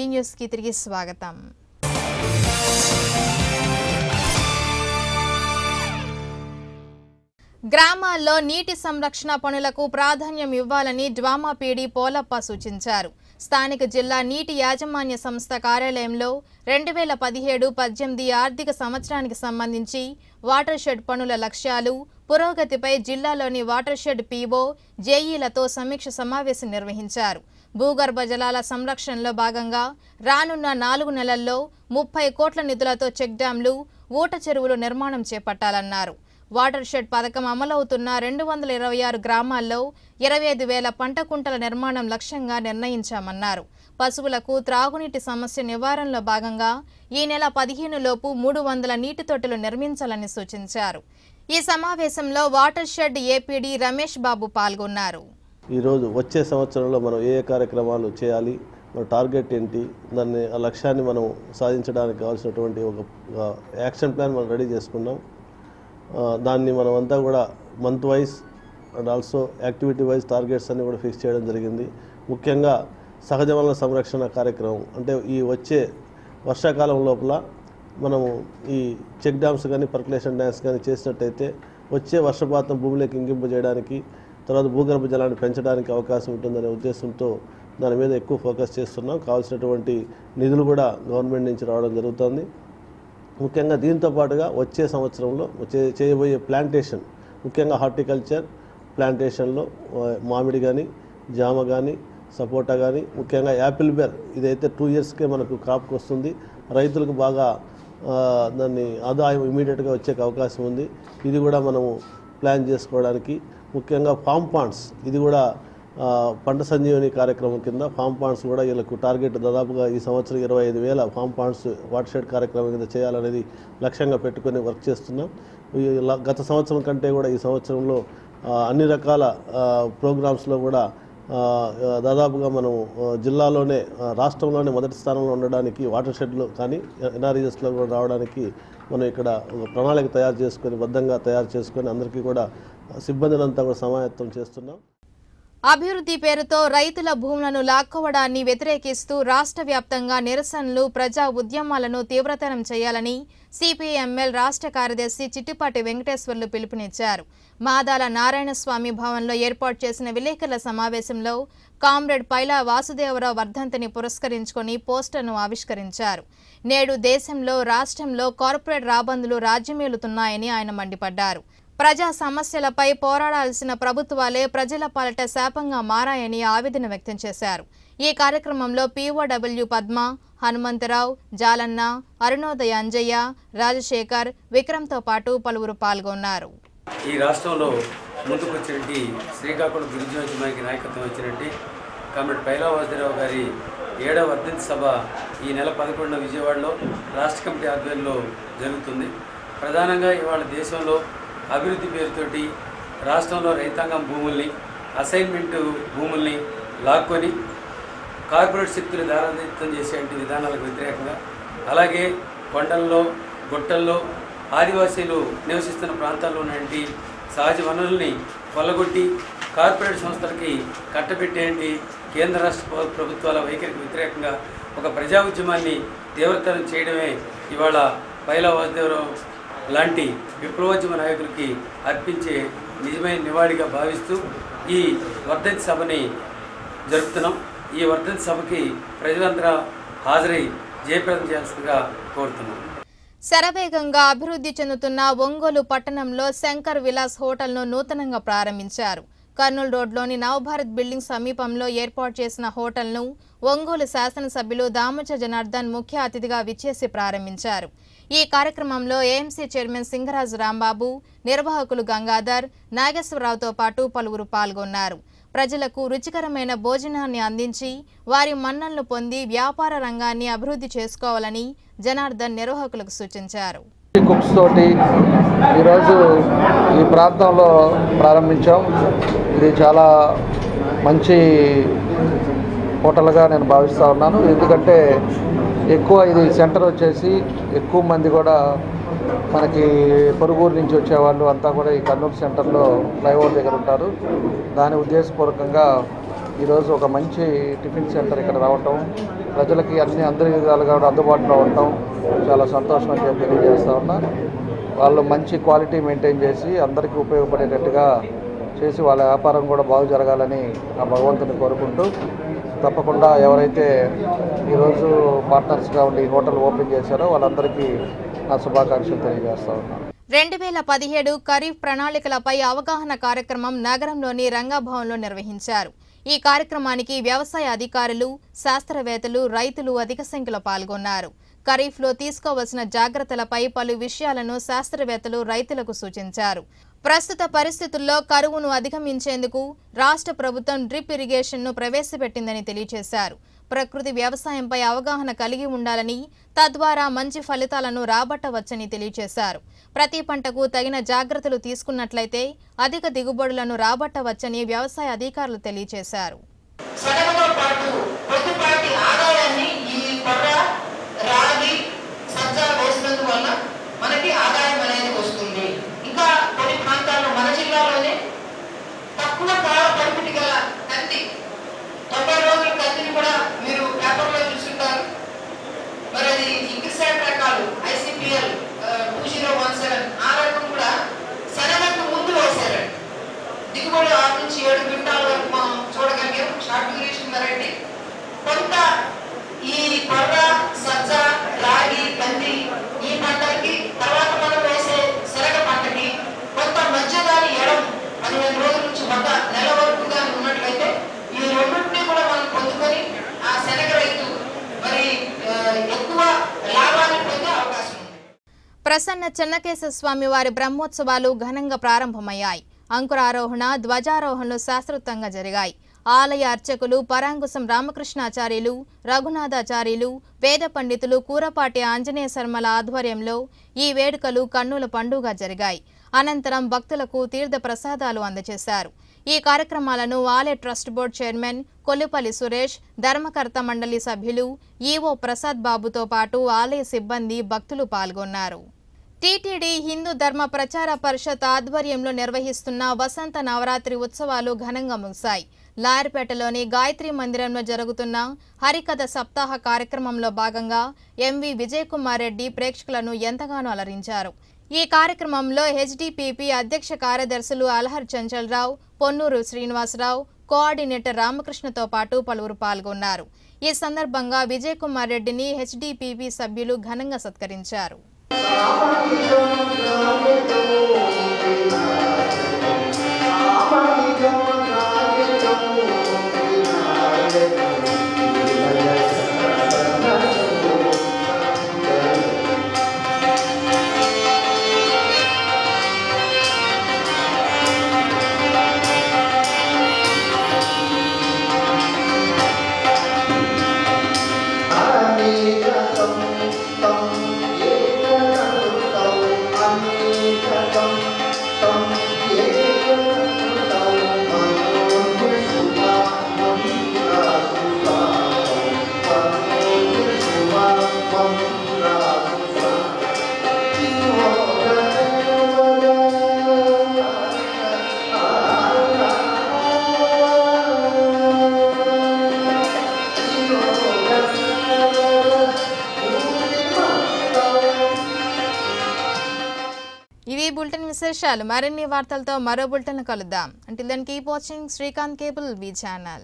వి news కి తిరిగి స్వాగతం. గ్రామాల్లో నీటి సంరక్షణ పనులకు ప్రాధాన్యం ఇవ్వాలని డ్వామా పీడీ పోలప్ప సూచించారు. స్థానిక జిల్లా నీటి యాజమాన్య సంస్థ కార్యాలయంలో 2017-18 ఆర్థిక సంవత్సరానికి సంబంధించి వాటర్ షెడ్ పనుల లక్ష్యాలు, పురోగతిపై జిల్లాలోని వాటర్ షెడ్ పీఓ, జేఈలతో సమీక్ష సమావేశం నిర్వహించారు. భూగర్భ జలాల సంరక్షణలో భాగంగా రానున్న 4 నెలల్లో 30 కోట్ల నిధులతో చెక్ డ్యాంలు, ఊట చెరువులు నిర్మాణం చేపట్టాలన్నారు. వాటర్ షెడ్ పథకం అమలవుతున్న 226 గ్రామాల్లో 25,000 పంట కుంటల నిర్మాణం లక్ష్యంగా నిర్ణయించామన్నారు. పశువులకు త్రాగునీటి సమస్య నివారణలో భాగంగా ఈ నెల 15 లోపు 300 నీటి తొట్టెలు నిర్మించాలని సూచించారు. ఈ సమావేశంలో water shed APD Ramesh Babu పాల్గొన్నారు. ఈరోజు వచ్చే సంవత్సరంలో మనం ఏ కార్యక్రమాలు చేయాలి, మన టార్గెట్ ఏంటి, దాన్ని ఆ లక్ష్యాన్ని మనం సాధించడానికి కావాల్సినటువంటి ఒక యాక్షన్ ప్లాన్ మనం రెడీ చేసుకున్నాం. దాన్ని మనం అంతా కూడా month wise and also activity wise targets అన్ని కూడా ఫిక్స్ చేయడం జరిగింది. ముఖ్యంగా సహజ వనరుల సంరక్షణ కార్యక్రమం అంటే ఈ వచ్చే వర్షాకాలం లోపల మనము ఈ చెక్ డ్యామ్స్ కానీ పర్కులేషన్ డ్యామ్స్ కానీ చేసినట్టయితే వచ్చే వర్షపాతం భూమిలోకి ఇంకింపజేయడానికి, తర్వాత భూగర్భ జలాన్ని పెంచడానికి అవకాశం ఉంటుందనే ఉద్దేశంతో దాని మీద ఎక్కువ ఫోకస్ చేస్తున్నాం. కావాల్సినటువంటి నిధులు కూడా గవర్నమెంట్ నుంచి రావడం జరుగుతుంది. ముఖ్యంగా దీంతో పాటుగా వచ్చే సంవత్సరంలో చేయబోయే ప్లాంటేషన్, ముఖ్యంగా హార్టికల్చర్ ప్లాంటేషన్లో మామిడి కానీ, జామ కానీ, సపోటా కానీ, ముఖ్యంగా యాపిల్ బెర్ ఇదైతే 2 ఇయర్స్కే మనకు క్రాప్కి వస్తుంది. రైతులకు బాగా దాన్ని ఆదాయం ఇమీడియట్గా వచ్చే అవకాశం ఉంది. ఇది కూడా మనము ప్లాన్ చేసుకోవడానికి, ముఖ్యంగా ఫామ్ పాండ్స్ ఇది కూడా పంట సంజీవని కార్యక్రమం కింద ఫామ్ పాండ్స్ కూడా వీళ్ళకు టార్గెట్ దాదాపుగా ఈ సంవత్సరం 25,000 ఫామ్ పాండ్స్ వాటర్ షెడ్ కార్యక్రమం కింద చేయాలనేది లక్ష్యంగా పెట్టుకొని వర్క్ చేస్తున్నాం. గత సంవత్సరం కంటే కూడా ఈ సంవత్సరంలో అన్ని రకాల ప్రోగ్రామ్స్లో కూడా దాదాపుగా మనం జిల్లాలోనే రాష్ట్రంలోనే మొదటి స్థానంలో ఉండడానికి వాటర్ షెడ్లు కానీ ఎన్ఆర్ఈఎస్లో కూడా రావడానికి మనం ఇక్కడ ప్రణాళిక తయారు చేసుకొని బద్ధంగా తయారు చేసుకొని అందరికీ కూడా సిబ్బందినంతా కూడా సమాయత్తం చేస్తున్నాం. అభివృద్ధి పేరుతో రైతుల భూములను లాక్కోవడాన్ని వ్యతిరేకిస్తూ రాష్ట్ర వ్యాప్తంగా నిరసనలు, ప్రజా ఉద్యమాలను తీవ్రతరం చేయాలని సిపిఎంఎల్ రాష్ట్ర కార్యదర్శి చిట్టిపాటి వెంకటేశ్వర్లు పిలుపునిచ్చారు. మాదాల నారాయణస్వామి భవన్లో ఏర్పాటు చేసిన విలేకరుల సమావేశంలో కామ్రేడ్ పైలా వాసుదేవరావు వర్ధంతిని పురస్కరించుకొని పోస్టర్ను ఆవిష్కరించారు. నేడు దేశంలో, రాష్ట్రంలో కార్పొరేట్ రాబందులు రాజ్యమేలుతున్నాయని ఆయన మండిపడ్డారు. ప్రజా సమస్యలపై పోరాడాల్సిన ప్రభుత్వాలే ప్రజల పాలిట శాపంగా మారాయని ఆవేదన వ్యక్తం చేశారు. ఈ కార్యక్రమంలో పీఓడబ్ల్యూ పద్మ, హనుమంతరావు, జాలన్న, అరుణోదయ అంజయ్య, రాజశేఖర్, విక్రమ్తో పాటు పలువురు పాల్గొన్నారు. ఈ రాష్ట్రంలో ముందుకు వచ్చినట్టు శ్రీకాకుళం గిరిజనోద్యమానికి నాయకత్వం వచ్చినట్టు కామ్రేడ్ పైలా వాసుదేవరావు గారి 7వ వర్ధంతి సభ ఈ నెల 11న విజయవాడలో రాష్ట్ర కమిటీ ఆధ్వర్యంలో జరుగుతుంది. ప్రధానంగా ఇవాళ దేశంలో అభివృద్ధి పేరుతోటి రాష్ట్రంలో రైతాంగం భూముల్ని, అసైన్మెంట్ భూముల్ని లాక్కొని కార్పొరేట్ శక్తులు దారాదత్తం చేసేటువంటి విధానాలకు వ్యతిరేకంగా, అలాగే కొండల్లో, గుట్టల్లో ఆదివాసీలు నివసిస్తున్న ప్రాంతాల్లో ఉన్నటువంటి సహజ వనరుల్ని కొల్లగొట్టి కార్పొరేట్ సంస్థలకి కట్టబెట్టేంటి కేంద్ర రాష్ట్ర ప్రభుత్వాల వైఖరికి వ్యతిరేకంగా ఒక ప్రజా ఉద్యమాన్ని తీవ్రతరం చేయడమే ఇవాళ పైలా వాసుదేవరావు లాంటి విప్లవోద్యమ నాయకులకి అర్పించే నిజమైన నివాళిగా భావిస్తూ ఈ వర్ధంతి సభని జరుపుతున్నాం. ఈ వర్ధంతి సభకి ప్రజలందరూ హాజరై జయప్రదం చేయాల్సిందిగా కోరుతున్నాం. శరవేగంగా అభివృద్ధి చెందుతున్న ఒంగోలు పట్టణంలో శంకర్ విలాస్ హోటల్ను నూతనంగా ప్రారంభించారు. కర్నూలు రోడ్లోని నవభారత్ బిల్డింగ్ సమీపంలో ఏర్పాటు చేసిన హోటల్ను ఒంగోలు శాసనసభ్యులు దామచ జనార్దన్ ముఖ్య అతిథిగా విచ్చేసి ప్రారంభించారు. ఈ కార్యక్రమంలో ఏఎంసీ చైర్మన్ సింగరాజు రాంబాబు, నిర్వాహకులు గంగాధర్, నాగేశ్వరరావుతో పాటు పలువురు పాల్గొన్నారు. ప్రజలకు రుచికరమైన భోజనాన్ని అందించి వారి మన్ననలు పొంది వ్యాపార రంగాన్ని అభివృద్ధి చేసుకోవాలని జనార్దన్ నిర్వాహకులకు సూచించారు. కుక్స్ తోటి ఈరోజు ఈ ప్రాంతంలో ప్రారంభించాం. ఇది చాలా మంచి హోటల్గా నేను భావిస్తూ ఉన్నాను. ఎందుకంటే ఎక్కువ ఇది సెంటర్ వచ్చేసి ఎక్కువ మంది కూడా మనకి పొరుగురు నుంచి వచ్చేవాళ్ళు అంతా కూడా ఈ కర్నూలు సెంటర్లో ఫ్లైఓవర్ దగ్గర ఉంటారు. దాని ఉద్దేశపూర్వకంగా ఈరోజు ఒక మంచి టిఫిన్ సెంటర్ ఇక్కడ రావటం, ప్రజలకి అందరి విధాలుగా కూడా అందుబాటులో ఉండటం చాలా సంతోషం అని చెప్పి తెలియజేస్తా ఉన్నా. వాళ్ళు మంచి క్వాలిటీ మెయింటైన్ చేసి అందరికీ ఉపయోగపడేటట్టుగా చేసి వాళ్ళ వ్యాపారం కూడా బాగు జరగాలని ఆ భగవంతుని కోరుకుంటూ, తప్పకుండా ఎవరైతే ఈరోజు పార్ట్నర్స్గా ఉండి హోటల్ ఓపెన్ చేశారో వాళ్ళందరికీ నా శుభాకాంక్షలు తెలియజేస్తా ఉన్నాను. 2017 ఖరీఫ్ ప్రణాళికలపై అవగాహన కార్యక్రమం నగరంలోని రంగభవన్లో నిర్వహించారు. ఈ కార్యక్రమానికి వ్యవసాయ అధికారులు, శాస్త్రవేత్తలు, రైతులు అధిక సంఖ్యలో పాల్గొన్నారు. ఖరీఫ్లో తీసుకోవాల్సిన జాగ్రత్తలపై పలు విషయాలను శాస్త్రవేత్తలు రైతులకు సూచించారు. ప్రస్తుత పరిస్థితుల్లో కరువును అధిగమించేందుకు రాష్ట్ర ప్రభుత్వం డ్రిప్ ఇరిగేషన్ను ప్రవేశపెట్టిందని తెలియజేశారు. ప్రకృతి వ్యవసాయంపై అవగాహన కలిగి ఉండాలని, తద్వారా మంచి ఫలితాలను రాబట్టవచ్చని తెలియజేశారు. ప్రతి పంటకు తగిన జాగ్రత్తలు తీసుకున్నట్లయితే అధిక దిగుబడులను రాబట్టవచ్చని వ్యవసాయ అధికారులు తెలియజేశారు. ప్రసన్న చెన్నకేశవ స్వామి వారి బ్రహ్మోత్సవాలు ఘనంగా ప్రారంభమయ్యాయి. అంకురారోహణ, ధ్వజారోహణలు శాస్త్రోక్తంగా జరిగాయి. ఆలయ అర్చకులు పరాంకుశం రామకృష్ణాచార్యులు, రఘునాథాచార్యులు, వేద పండితులు కూరపాటి ఆంజనేయ శర్మల ఆధ్వర్యంలో ఈ వేడుకలు కన్నుల పండుగ జరిగాయి. అనంతరం భక్తులకు తీర్థ ప్రసాదాలు అందజేశారు. ఈ కార్యక్రమాలను ఆలయ trust board chairman Kollipalli Suresh, ధర్మకర్త మండలి సభ్యులు ఈవో ప్రసాద్ బాబుతో పాటు ఆలయ సిబ్బంది, భక్తులు పాల్గొన్నారు. టీటీడీ హిందూ ధర్మ ప్రచార పరిషత్ ఆధ్వర్యంలో నిర్వహిస్తున్న వసంత నవరాత్రి ఉత్సవాలు ఘనంగా ముగిశాయి. లాయర్పేటలోని గాయత్రి మందిరంలో జరుగుతున్న హరికథ సప్తాహ కార్యక్రమంలో భాగంగా ఎంవి విజయ్ కుమార్ రెడ్డి ప్రేక్షకులను ఎంతగానో అలరించారు. ఈ కార్యక్రమంలో హెచ్డిపిపి అధ్యక్ష కార్యదర్శులు అల్హర్ చంచల్రావు, పొన్నూరు శ్రీనివాసరావు, కోఆర్డినేటర్ రామకృష్ణతో పాటు పలువురు పాల్గొన్నారు. ఈ సందర్భంగా విజయ్ కుమార్ రెడ్డిని హెచ్డిపిపి సభ్యులు ఘనంగా సత్కరించారు. ఇవి బులెటిన్ విశేషాలు. మరిన్ని వార్తలతో మరో బులెటిన్ కలుద్దాం. Until then, keep watching Srikanth Cable V channel.